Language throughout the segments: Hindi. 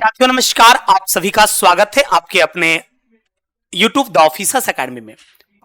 साथियों नमस्कार, आप सभी का स्वागत है आपके अपने YouTube द ऑफिसर्स एकेडमी में।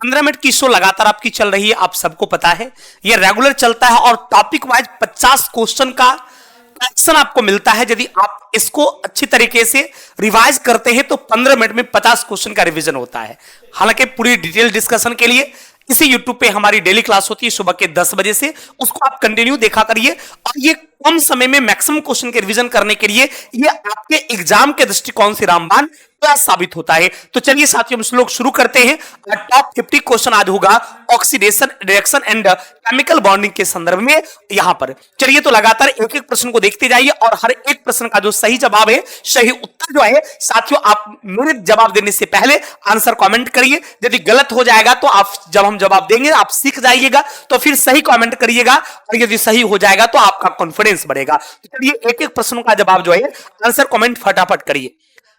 15 मिनट की शो लगातार आपकी चल रही है, आप सबको पता है ये रेगुलर चलता है और टॉपिक वाइज 50 क्वेश्चन का कलेक्शन आपको मिलता है। यदि आप इसको अच्छी तरीके से रिवाइज करते हैं तो 15 मिनट में 50 क्वेश्चन का रिवीजन होता है। हालांकि पूरी डिटेल डिस्कशन के लिए इसी यूट्यूब पे हमारी डेली क्लास होती है सुबह के 10 बजे से, उसको आप कंटिन्यू देखा करिए और ये कम समय में मैक्सिमम क्वेश्चन के रिवीजन करने के लिए ये आपके एग्जाम के दृष्टिकोण से रामबाण क्या साबित होता है। तो चलिए साथियों हम लोग शुरू करते हैं। टॉप 50 क्वेश्चन आज होगा oxidation, reaction and chemical bonding के संदर्भ में। यहां पर चलिए तो लगातार एक एक प्रश्न को देखते जाइए और हर एक प्रश्न का जो सही जवाब है, सही उत्तर जो है साथियों, आप मेरे जवाब देने से पहले आंसर कमेंट करिए। यदि गलत हो जाएगा तो आप जब हम जवाब देंगे आप सीख जाइएगा, तो फिर सही कमेंट करिएगा और यदि सही हो जाएगा तो आपका कॉन्फिडेंस बढ़ेगा। तो चलिए एक एक प्रश्न का जवाब जो है आंसर कमेंट फटाफट करिए।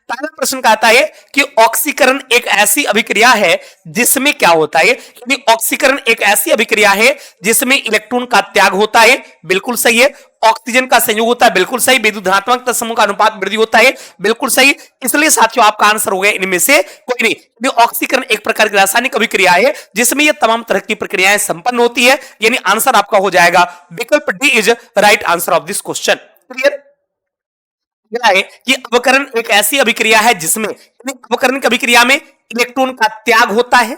पहला प्रश्न कहता है कि ऑक्सीकरण एक ऐसी अभिक्रिया है जिसमें क्या होता है। ऑक्सीकरण एक ऐसी अभिक्रिया है जिसमें इलेक्ट्रॉन का त्याग होता है, बिल्कुल सही है। ऑक्सीजन का संयोग होता है, बिल्कुल सही। विद्युत धनात्मक समूह का अनुपात वृद्धि होता है, बिल्कुल सही। इसलिए साथियों आपका आंसर हो गया इनमें से कोई नहीं। ऑक्सीकरण एक प्रकार की रासायनिक अभिक्रिया है जिसमें यह तमाम तरह की प्रक्रियाएं संपन्न होती है, यानी आंसर आपका हो जाएगा विकल्प D is right answer of this question. Clear है कि अवकरण एक ऐसी अभिक्रिया है जिसमें अवकरण की अभिक्रिया में इलेक्ट्रॉन का त्याग होता है,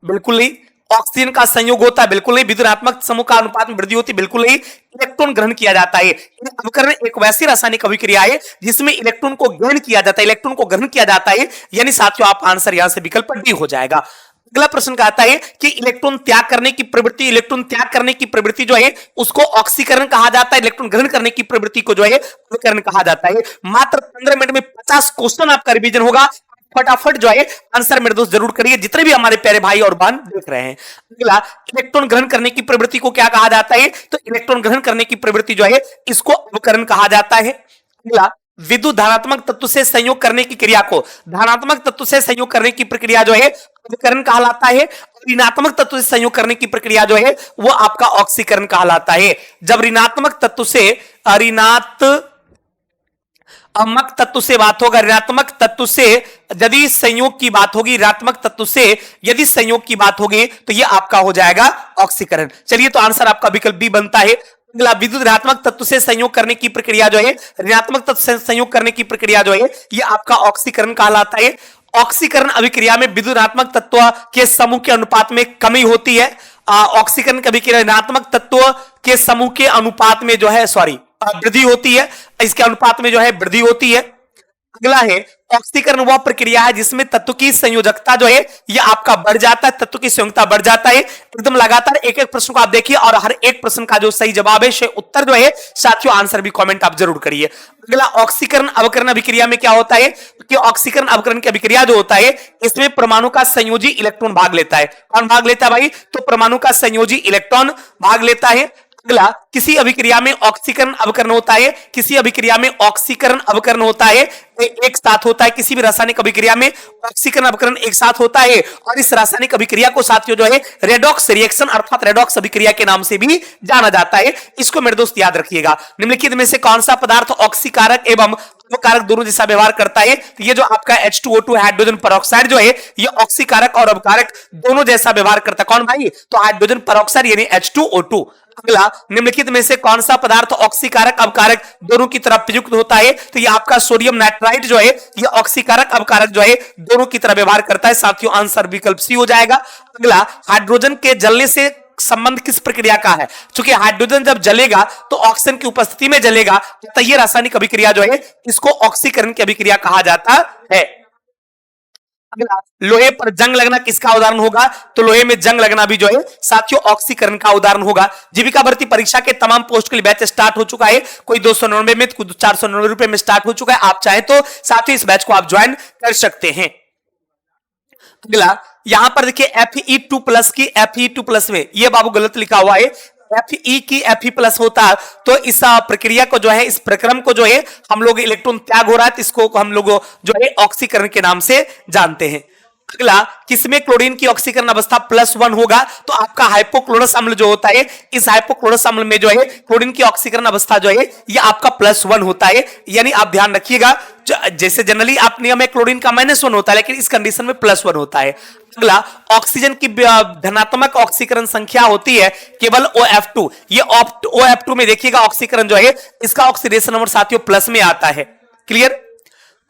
बिल्कुल नहीं। ऑक्सीजन का संयोग होता है, बिल्कुल नहीं। विद्युतात्मक समूह का अनुपात में वृद्धि होती है, बिल्कुल नहीं। इलेक्ट्रॉन ग्रहण किया जाता है। अवकरण एक वैसी रासायनिक अभिक्रिया है जिसमें इलेक्ट्रॉन को ग्रहण किया जाता है, इलेक्ट्रॉन को ग्रहण किया जाता है, यानी साथियों आप आंसर यहां से विकल्प डी हो जाएगा। अगला प्रश्न कहता है कि इलेक्ट्रॉन त्याग करने की प्रवृत्ति, इलेक्ट्रॉन त्याग करने की प्रवृत्ति जो है उसको ऑक्सीकरण कहा जाता है। इलेक्ट्रॉन ग्रहण करने की प्रवृत्ति को जो है अवकरण कहा जाता है। मात्र 15 मिनट में 50 क्वेश्चन आपका रिवीजन होगा। फटाफट जो है आंसर मेरे दोस्त जरूर करिए, जितने भी हमारे प्यारे भाई और बहन देख रहे हैं। अगला, इलेक्ट्रॉन ग्रहण करने की प्रवृत्ति को क्या कहा जाता है, तो इलेक्ट्रॉन ग्रहण करने की प्रवृत्ति जो है इसको अवकरण कहा जाता है। अगला, विद्युत धनात्मक तत्व से संयोग करने की क्रिया को, धनात्मक तत्व से संयोग करने की प्रक्रिया जो है अभिकरण कहलाता है। ऋणात्मक तत्व से संयोग करने की प्रक्रिया जो है वो आपका ऑक्सीकरण कहलाता है। जब ऋणात्मक तत्व से ऋणात्मक तत्व से बात होगा, ऋणात्मक तत्व से यदि संयोग की बात होगी, ऋणात्मक तत्व से यदि संयोग की बात होगी तो ये आपका हो जाएगा ऑक्सीकरण। चलिए तो आंसर आपका विकल्प बी बनता है। अगला, विद्युत ऋणात्मक तत्व से संयोग करने की प्रक्रिया जो है, ऋणात्मक तत्व से संयोग करने की प्रक्रिया जो है ये आपका ऑक्सीकरण कहलाता है। ऑक्सीकरण अभिक्रिया में विद्युत ऋणात्मक तत्व के समूह के अनुपात में कमी होती है। ऑक्सीकरण की अभिक्रिया ऋणात्मक तत्व के समूह के अनुपात में जो है वृद्धि होती है, इसके अनुपात में जो है वृद्धि होती है। अगला है, ऑक्सीकरण वह प्रक्रिया है जिसमें तत्व की संयोजकता जो है ये आपका बढ़ जाता है, तत्व की संयोजकता बढ़ जाता है। एकदम लगातार एक एक प्रश्न को आप देखिए और हर एक प्रश्न का जो सही जवाब है, उत्तर जो है साथियों आंसर भी कमेंट आप जरूर करिए। अगला, ऑक्सीकरण अवकरण अभिक्रिया में क्या होता है कि ऑक्सीकरण अवकरण की अभिक्रिया जो होता है इसमें परमाणु का संयोजी इलेक्ट्रॉन भाग लेता है। कौन भाग लेता है भाई, तो परमाणु का संयोजी इलेक्ट्रॉन भाग लेता है। अगला, किसी अभिक्रिया में ऑक्सीकरण अवकरण होता है, किसी अभिक्रिया में ऑक्सीकरण अवकरण होता है एक साथ होता है। किसी भी रासायनिक अभिक्रिया में ऑक्सीकरण अवकरण एक साथ होता है और इस रासायनिक अभिक्रिया को साथियों जो है रेडॉक्स रिएक्शन अर्थात रेडॉक्स अभिक्रिया के नाम से भी जाना जाता है। इसको मेरे दोस्त याद रखिएगा। निम्नलिखित में से कौन सा पदार्थ ऑक्सीकारक एवं अवकारक दोनों जैसा व्यवहार करता है, तो ये जो आपका H2O2 हाइड्रोजन पेरोक्साइड जो है ये ऑक्सीकारक और अवकारक दोनों जैसा व्यवहार करता है। कौन भाई, तो हाइड्रोजन पेरोक्साइड यानी H2O2। अगला, निम्नलिखित में से कौन सा पदार्थ ऑक्सीकारक अवकारक दोनों की तरफ प्रयुक्त होता है, तो ये आपका सोडियम नाइट्राइड जो है ये ऑक्सीकारक अवकारक जो है दोनों की तरह व्यवहार करता है। साथियों आंसर विकल्प सी हो जाएगा। अगला, हाइड्रोजन के जलने से संबंध किस प्रक्रिया का है, क्योंकि हाइड्रोजन जब जलेगा तो ऑक्सीजन की उपस्थिति में जलेगा, तो ये रासायनिक अभिक्रिया जो है इसको ऑक्सीकरण की अभिक्रिया कहा जाता है। अगला, लोहे पर जंग लगना किसका उदाहरण होगा, तो लोहे में जंग लगना भी जो है साथियों ऑक्सीकरण का उदाहरण होगा। जीविका भर्ती परीक्षा के तमाम पोस्ट के लिए बैच स्टार्ट हो चुका है, कोई 299 में, कोई 499 रुपए में स्टार्ट हो चुका है। आप चाहे तो साथियों इस बैच को आप ज्वाइन कर सकते हैं। अगला, यहां पर देखिए Fe2+ की Fe2+ में ये बाबू गलत लिखा हुआ है, Fe की Fe+ होता तो इस प्रक्रिया को जो है, इस प्रक्रम को जो है हम लोग इलेक्ट्रॉन त्याग हो रहा है तो इसको हम लोग जो है ऑक्सीकरण के नाम से जानते हैं। अगला, किसमें क्लोरीन की ऑक्सीकरण अवस्था +1 होगा? तो आपका हाइपोक्लोरस अम्ल जो होता है, इस हाइपोक्लोरस अम्ल में जो है क्लोरीन की ऑक्सीकरण अवस्था जो है ये आपका +1 होता है। यानी आप ध्यान रखिएगा, जैसे जनरली आप नियम में क्लोरीन का -1 होता है, लेकिन इस कंडीशन में +1 होता है। अगला, ऑक्सीजन की धनात्मक ऑक्सीकरण संख्या होती है केवल OF2। ये OF2 में देखिएगा ऑक्सीकरण जो है इसका ऑक्सीडेशन नंबर साथियों प्लस में आता है। क्लियर?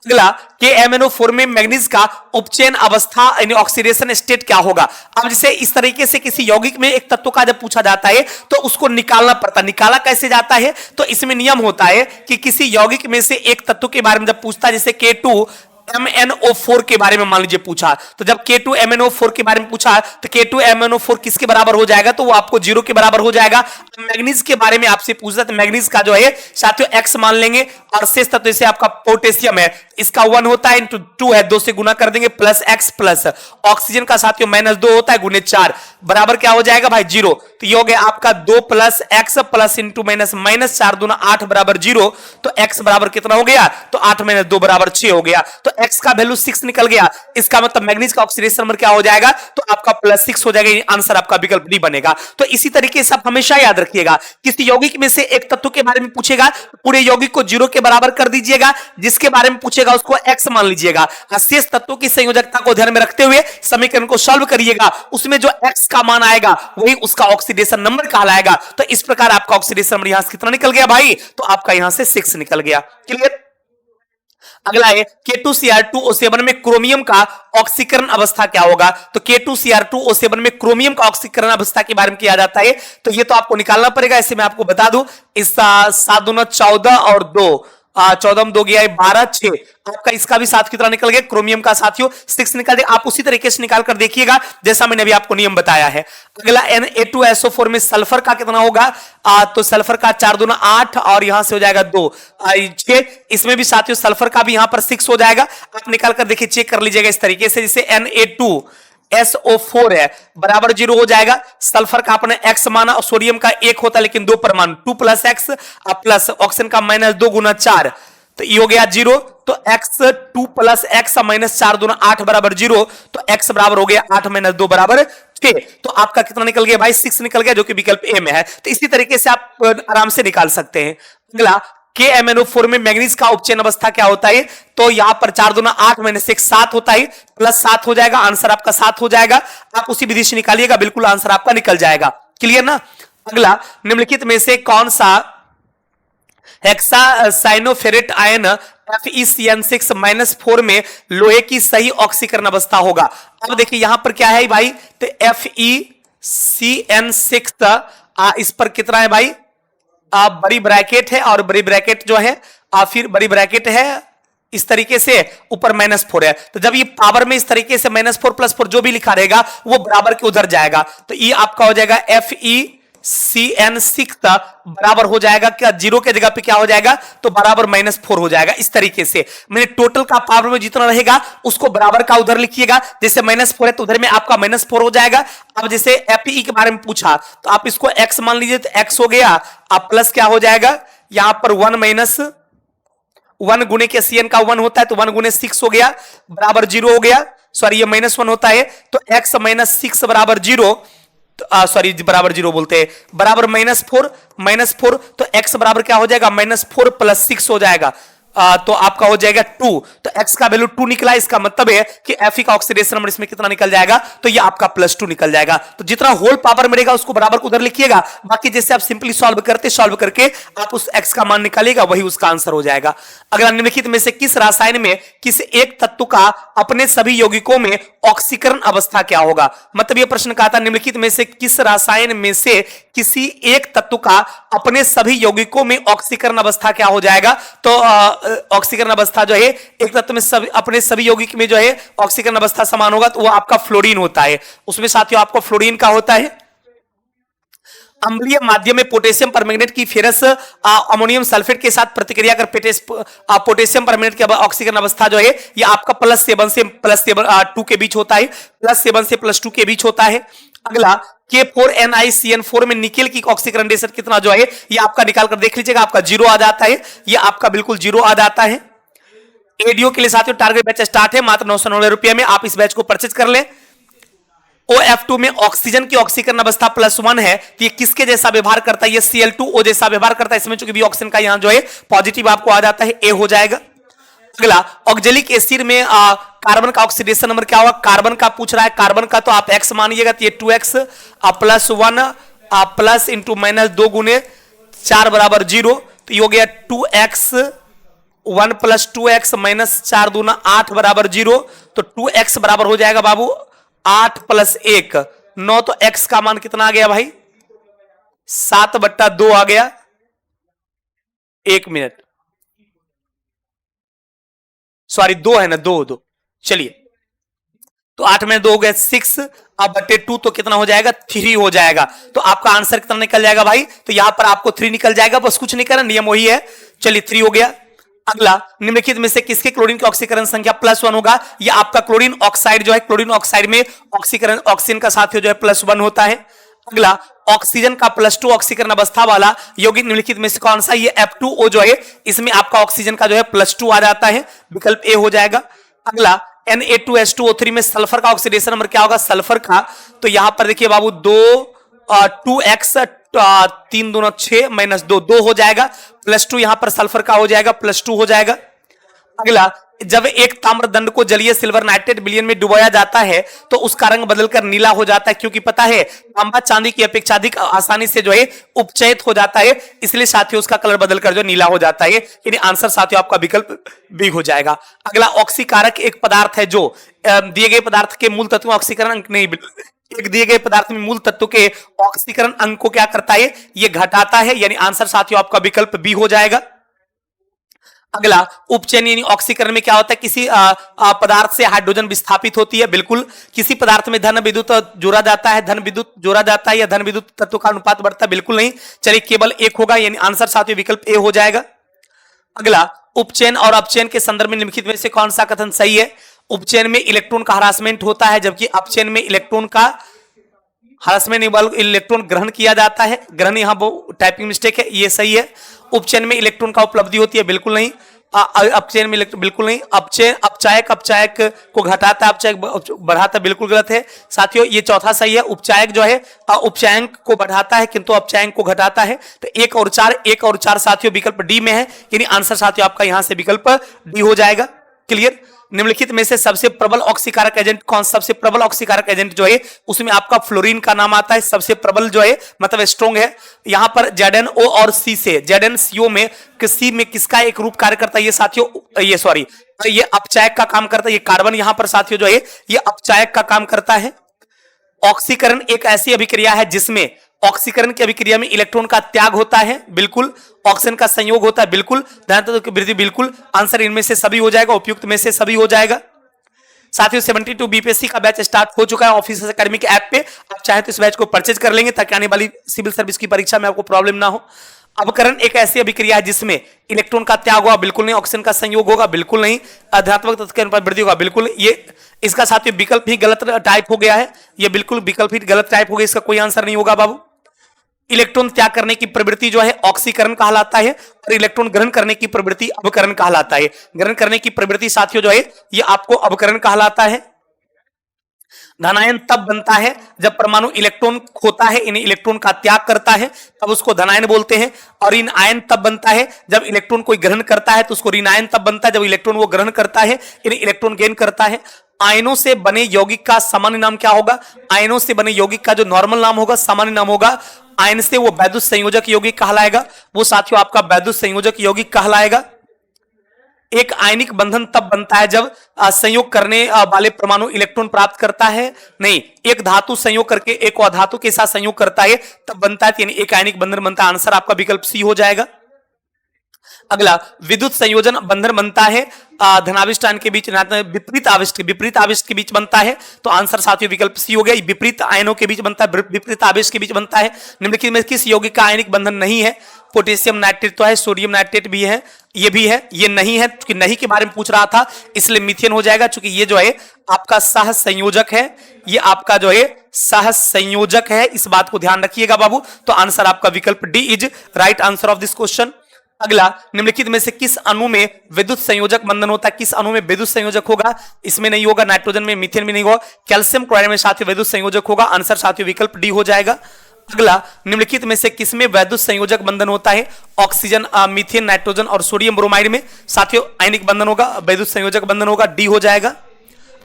अगला, KMnO4 में मैग्नीज का उपचयन अवस्था यानी ऑक्सीडेशन स्टेट क्या होगा? अब जैसे इस तरीके से किसी यौगिक में एक तत्व का जब पूछा जाता है तो उसको निकालना पड़ता है। निकाला कैसे जाता है? तो इसमें नियम होता है कि किसी यौगिक में से एक तत्व के बारे में जब पूछता है, जैसे K2MnO4 के बारे में मान लीजिए पूछा, तो जब K2MnO4 के बारे में पूछा तो K2MnO4 किसके बराबर हो जाएगा? तो वो आपको 0 के बराबर हो जाएगा। मैग्नीज के बारे में आपसे पूछता तो मैग्नीज का जो है साथियों X मान लेंगे, और शेष तत्व जैसे आपका पोटेशियम है, इसका 1 होता है इंटू 2 है, 2 से गुना कर देंगे प्लस X प्लस ऑक्सीजन का साथियों -2 होता है गुने 4 बराबर क्या हो जाएगा भाई? 0। तो ये हो गया आपका 2 + X प्लस इंटू माइनस 4 दूना 8 बराबर 0। तो X बराबर कितना हो गया? तो 8 - 2 बराबर 6 हो गया। तो X का वैल्यू 6 निकल गया। इसका मतलब मैग्नीज का ऑक्सीडेशन नंबर क्या हो जाएगा? तो आपका +6 हो जाएगा। आंसर आपका विकल्प डी बनेगा। तो इसी तरीके से आप हमेशा याद रखिएगा, किसी यौगिक में से एक तत्व के बारे में पूछेगा, पूरे यौगिक को 0 के बराबर कर दीजिएगा, जिसके बारे में पूछेगा उसको X मान लीजिएगा, शेष तत्वों की संयोजकता को ध्यान में रखते हुए समीकरण को सॉल्व करिएगा। उसमें जो X का मान आएगा वही उसका ऑक्सीडेशन नंबर कहलाएगा। तो इस प्रकार आपका ऑक्सीडेशन नंबर यहां से कितना निकल गया भाई? तो आपका यहां से 6 निकल गया। क्लियर? अगला है K2Cr2O7 में क्रोमियम का ऑक्सीकरण अवस्था क्या होगा? तो K2Cr2O7 में क्रोमियम का ऑक्सीकरण अवस्था के बारे में किया जाता है, तो ये तो आपको निकालना पड़ेगा। ऐसे मैं आपको बता दूं, इस 7 दूना 14 और 2 14 में 2 गया 12 6 आपका इसका भी साथ कितना निकल गया? क्रोमियम का साथियों 6 निकल गया। आप उसी तरीके से निकाल कर देखिएगा जैसा मैंने अभी आपको नियम बताया है। अगला Na2SO4 में सल्फर का कितना होगा? तो सल्फर का 4 दूना 8 और यहां से हो जाएगा 2 6। इसमें भी साथियों सल्फर का भी यहां पर 6 हो जाएगा। आप निकाल कर देखिए, चेक कर लीजिएगा इस तरीके से, जैसे Na2SO4 है बराबर 0 हो जाएगा। सल्फर का आपने X माना और सोडियम का 1 होता है लेकिन 2 परमाणु 2 + X प्लस ऑक्सीजन का -2 गुना 4, तो ये हो गया 0। तो X 2 + X -4 दूना 8 बराबर 0। तो X बराबर हो गया 8 - 2 बराबर 6। तो आपका कितना निकल गया भाई? 6 निकल गया, जो कि विकल्प ए में है। तो इसी तरीके से आप आराम से निकाल सकते हैं। अगला, KMnO4 में मैग्नीज का उपचयन अवस्था क्या होता है? तो यहां पर 4 दूना 8 -1 7 होता है, +7 हो जाएगा। आंसर आपका 7 हो जाएगा। आप उसी विधि से निकालिएगा, बिल्कुल आंसर आपका निकल जाएगा। क्लियर ना? अगला, निम्नलिखित में से कौन सा हेक्सासाइनोफेरेट आयन FeCN6-4 में लोहे की सही ऑक्सीकरण अवस्था होगा? अब देखिए यहां पर क्या है भाई? तो FeCN6 इस पर कितना है भाई? बड़ी ब्रैकेट है, और बड़ी ब्रैकेट जो है फिर बड़ी ब्रैकेट है इस तरीके से, ऊपर -4 है। तो जब ये पावर में इस तरीके से -4 + 4 जो भी लिखा रहेगा वो बराबर के उधर जाएगा। तो ये आपका हो जाएगा FeCN6 बराबर हो जाएगा क्या? 0 के जगह पे क्या हो जाएगा? तो बराबर -4 हो जाएगा। इस तरीके से मैंने टोटल का पावर में जितना रहेगा उसको बराबर का उधर लिखिएगा। जैसे -4 है तो उधर में आपका -4 हो जाएगा। अब जैसे Fe के बारे में पूछा तो आप इसको X मान लीजिए, तो X हो गया। अब प्लस क्या हो जाएगा? यहां पर 1 - 1 गुने के CN का 1 होता है, तो 1 गुने 6 हो गया बराबर 0 हो गया। सॉरी, ये -1 होता है, तो X - 6 बराबर 0, सॉरी बराबर 0 बोलते हैं, बराबर -4 तो X बराबर क्या हो जाएगा? -4 + 6 हो जाएगा। तो आपका हो जाएगा 2। तो X का वैल्यू 2 निकला। इसका मतलब है कि Fe का ऑक्सीडेशन नंबर इसमें कितना निकल जाएगा? तो ये आपका +2 निकल जाएगा। तो जितना होल पावर मिलेगा उसको बराबर उधर लिखिएगा। बाकी जैसे आप सिंपली सॉल्व करके आप उस X का मान निकालिएगा, वही उसका आंसर हो जाएगा। अगला, निम्नलिखित में से किस रसायन में किसी एक तत्व का अपने सभी यौगिकों में ऑक्सीकरण अवस्था क्या होगा? मतलब यह प्रश्न कहा था, निम्नलिखित में से किस रसायन में से किसी एक तत्व का अपने सभी यौगिकों में ऑक्सीकरण अवस्था क्या हो जाएगा? तो ऑक्सीकरण अवस्था जो है एक तत्व में अपने सभी यौगिक में जो है ऑक्सीकरण अवस्था समान होगा, तो वो आपका फ्लोरीन होता है। उसमें साथियों आपको फ्लोरीन का होता है। अम्लीय माध्यम में पोटेशियम परमैंगनेट की फेरस अमोनियम सल्फेट के साथ प्रतिक्रिया कर पोटेशियम परमैंगनेट की ऑक्सीकरण अवस्था जो है ये आपका +7 से +2 के बीच होता है, +7 से +2 के बीच होता है। अगला, K4NiCN4 में निकेल की ऑक्सीकरण रेशो कितना जो है ये आपका निकाल कर देख लीजिएगा, आपका 0 आ जाता है। ये आपका बिल्कुल 0 आ जाता है। एडीओ के लिए साथियों टारगेट बैच स्टार्ट है मात्र 990 रुपए में, आप इस बैच को परचेज कर लें। OF2 में ऑक्सीजन की ऑक्सीकरण अवस्था +1 है, तो ये किसके जैसा व्यवहार करता है? ये Cl2O जैसा व्यवहार करता है। इसमें चूंकि भी ऑक्सीजन का यहां जो है पॉजिटिव आपको आ जाता है, ए हो जाएगा। अगला ऑक्जेलिक एसिड में कार्बन का ऑक्सीडेशन नंबर क्या होगा? कार्बन का पूछ रहा है, कार्बन का तो आप x मानिएगा, तो ये 2x +1 प्लस इंटू -2 गुने 4 बराबर 0, तो ये हो गया 2x 1 + 2x -4 दूना 8 बराबर 0, तो 2x बराबर हो जाएगा बाबू 8 + 1 9, तो x का मान कितना आ गया भाई? 7/2 आ गया। 1 मिनट, सॉरी 2 है ना, 2 चलिए, तो 8 में 2 हो गया 6, अब बटे 2 तो कितना हो जाएगा? 3 हो जाएगा। तो आपका आंसर कितना निकल जाएगा भाई? तो यहां पर आपको 3 निकल जाएगा, बस कुछ नहीं करना, नियम वही है। चलिए 3 हो गया। अगला, निम्नलिखित में से किसके क्लोरीन की ऑक्सीकरण संख्या +1 होगा? यह आपका क्लोरीन ऑक्साइड जो है, क्लोरीन ऑक्साइड में ऑक्सीकरण ऑक्सीजन का साथ जो है +1 होता है। अगला, ऑक्सीजन का +2 ऑक्सीकरण अवस्था वाला यौगिक निम्नलिखित में से कौन सा? ये F2O जो है, इसमें आपका ऑक्सीजन का जो है +2 आ जाता है, विकल्प ए हो जाएगा। अगला, Na2H2O3 में सल्फर का ऑक्सीडेशन नंबर क्या होगा? सल्फर का, तो यहां पर देखिए बाबू 2x 3 दूना 6 -2 हो जाएगा, +2 यहां पर सल्फर का हो जाएगा, +2 हो जाएगा। अगला, जब एक ताम्र दंड को जलीय सिल्वर नाइट्रेट विलयन में डुबाया जाता है तो उसका रंग बदलकर नीला हो जाता है, क्योंकि पता है तांबा चांदी की अपेक्षा अधिक आसानी से जो है उपचयित हो जाता है, इसलिए साथियों उसका कलर बदलकर जो नीला हो जाता है। यानी आंसर साथियों आपका विकल्प बी हो जाएगा। अगला, ऑक्सीकारक एक पदार्थ है जो दिए गए पदार्थ के मूल तत्वों ऑक्सीकरण अंक नहीं, एक दिए गए पदार्थ में मूल तत्व के ऑक्सीकरण अंक को क्या करता है? ये घटाता है, यानी आंसर साथियों आपका विकल्प बी हो जाएगा। अगला, उपचयन यानी ऑक्सीकरण में क्या होता है? किसी पदार्थ से हाइड्रोजन विस्थापित होती है, बिल्कुल। किसी पदार्थ में धन विद्युत जोड़ा जाता है, धन विद्युत जोड़ा जाता है, या धन विद्युत तत्व का अनुपात बढ़ता है, बिल्कुल नहीं। चलिए केवल एक होगा, यानी आंसर साथियों विकल्प ए हो जाएगा। अगला, उपचयन और अपचयन के संदर्भ में निम्नलिखित में से कौन सा कथन सही है? उपचयन में इलेक्ट्रॉन का हरासमेंट होता है, जबकि अपचयन में इलेक्ट्रॉन का हरासमेंट इलेक्ट्रॉन ग्रहण किया जाता है। ग्रहण यहां टाइपिंग मिस्टेक है, ये सही है। उपचयन में इलेक्ट्रॉन का उपलब्धि होती है, बिल्कुल नहीं। अपचयन में बिल्कुल नहीं। अपचयन अपचायक को घटाता है, अपचायक बढ़ाता है, बिल्कुल गलत है साथियों। ये चौथा सही है। उपचायक जो है उपचायक को बढ़ाता है किंतु अपचायक को घटाता है। तो 1 और 4 साथियों विकल्प डी में है, यानी आंसर साथियों आपका यहां से विकल्प डी हो जाएगा। क्लियर? निम्नलिखित में से सबसे प्रबल ऑक्सीकारक एजेंट कौन? सबसे प्रबल ऑक्सीकारक एजेंट जो है उसमें आपका फ्लोरीन का नाम आता है, सबसे प्रबल जो है मतलब स्ट्रॉन्ग है। यहां पर ZnO और C से ZnCO में किसी में किसका एक रूप कार्य करता है? ये साथियों ये अपचायक का काम करता है। ये कार्बन यहां पर साथियों जो है ये अपचायक का काम करता है। ऑक्सीकरण एक ऐसी अभिक्रिया है जिसमें ऑक्सीकरण की अभिक्रिया में इलेक्ट्रॉन का त्याग होता है, बिल्कुल। ऑक्सीजन का संयोग होता है, बिल्कुल। धनात्मक की वृद्धि, बिल्कुल। आंसर इनमें से सभी हो जाएगा, उपयुक्त में से सभी हो जाएगा। साथियों 72 बीपीएससी का बैच स्टार्ट हो चुका है ऑफिसर्स एकेडमी के ऐप पे। आप चाहे तो इस बैच को परचेज कर लेंगे ताकि आने वाली सिविल सर्विस की परीक्षा में आपको प्रॉब्लम ना हो। अवकरण एक ऐसी अभिक्रिया है जिसमें इलेक्ट्रॉन का त्याग होगा, बिल्कुल नहीं। ऑक्सीजन का संयोग होगा, बिल्कुल नहीं। धनात्मक तत्व के अनुपात वृद्धि होगा, बिल्कुल। ये इसका साथियों विकल्प ही गलत टाइप हो गया है, ये बिल्कुल विकल्प ही गलत टाइप हो गया, इसका कोई आंसर नहीं होगा बाबू। इलेक्ट्रॉन त्याग करने की प्रवृत्ति जो है ऑक्सीकरण कहलाता है, और इलेक्ट्रॉन ग्रहण करने की प्रवृत्ति अवकरण कहलाता है। ग्रहण करने की प्रवृत्ति साथियों जो है ये आपको अवकरण कहलाता है। धनायन तब बनता है जब परमाणु इलेक्ट्रॉन खोता है, इन इलेक्ट्रॉन का त्याग करता है, तब उसको धनायन बोलते हैं। और इन आयन तब बनता है जब इलेक्ट्रॉन कोई ग्रहण करता है, तो उसको ऋणायन तब बनता है जब इलेक्ट्रॉन वो ग्रहण करता है, इन इलेक्ट्रॉन गेन करता है। आयनों से बने यौगिक का सामान्य नाम क्या होगा? आयनों से बने यौगिक का जो नॉर्मल नाम होगा, सामान्य नाम होगा, आयन से वो वैद्युत संयोजक यौगिक कहलाएगा, वो साथियों आपका वैद्युत संयोजक यौगिक कहलाएगा। एक आयनिक बंधन तब बनता है जब संयोग करने वाले परमाणु इलेक्ट्रॉन प्राप्त करता है, नहीं, एक धातु संयोग करके एक अधातु के साथ संयोग करता है तब बनता है, यानी एक आयनिक बंधन बनता है। आंसर आपका विकल्प सी हो जाएगा। अगला, विद्युत संयोजन बंधन बनता है धनाविष्ट आयन के बीच, विपरीत आवेश के बीच बनता है, तो आंसर साथियों विकल्प सी हो गया। विपरीत आयनों के बीच बनता है, विपरीत आवेश के बीच बनता है। निम्नलिखित में किस यौगिक का आयनिक बंधन नहीं है? पोटेशियम नाइट्रेट तो है, सोडियम नाइट्रेट भी है, ये भी है, ये नहीं है। क्योंकि नहीं के बारे में पूछ रहा था इसलिए मीथेन हो जाएगा, क्योंकि ये जो है आपका सह संयोजक है, ये आपका जो है सह संयोजक है, इस बात को ध्यान रखिएगा बाबू। तो आंसर आपका विकल्प D is right answer of this question. अगला, निम्नलिखित में से किस अणु में विद्युत संयोजक बंधन होता है? किस अणु में विद्युत संयोजक होगा? इसमें नहीं होगा, नाइट्रोजन में, मीथेन में नहीं होगा, कैल्शियम क्लोराइड में साथियों विद्युत संयोजक होगा। आंसर साथियों विकल्प डी हो जाएगा। अगला, निम्नलिखित में से किसमें विद्युत संयोजक बंधन होता है? ऑक्सीजन, मीथेन, नाइट्रोजन और सोडियम ब्रोमाइड में साथियों आयनिक बंधन होगा, विद्युत संयोजक बंधन होगा, डी हो जाएगा।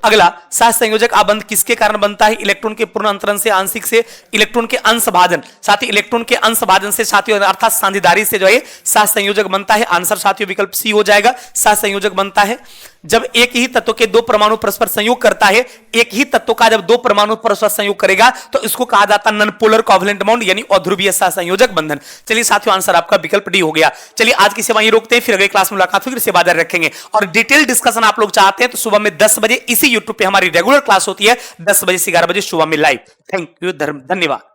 अगला, सहसंयोजक आबंध किसके कारण बनता है? इलेक्ट्रॉन के पूर्ण अंतरण से, आंशिक से, इलेक्ट्रॉन के अंश भाजन, साथ ही इलेक्ट्रॉन के अंश भाजन से साथियों अर्थात साझेदारी से जो है सहसंयोजक बनता है। आंसर साथियों विकल्प सी हो जाएगा, सहसंयोजक बनता है। जब एक ही तत्व के दो परमाणु परस्पर संयोग करता है, एक ही तत्व का जब दो परमाणु परस्पर संयोग करेगा तो इसको कहा जाता है नॉन पोलर कोवैलेंट बॉन्ड यानी अध्रुवीय सहसंयोजक बंधन। चलिए साथियों आंसर आपका विकल्प डी हो गया। चलिए आज की सेवा यहीं रोकते हैं, फिर अगले क्लास में मुलाकात होगी, सेवा जारी रखेंगे। और डिटेल डिस्कशन आप लोग चाहते हैं तो सुबह में 10 बजे इसी यूट्यूब पे हमारी रेगुलर क्लास होती है, 10 बजे से 11 बजे सुबह में लाइव। थैंक यू, धन्यवाद।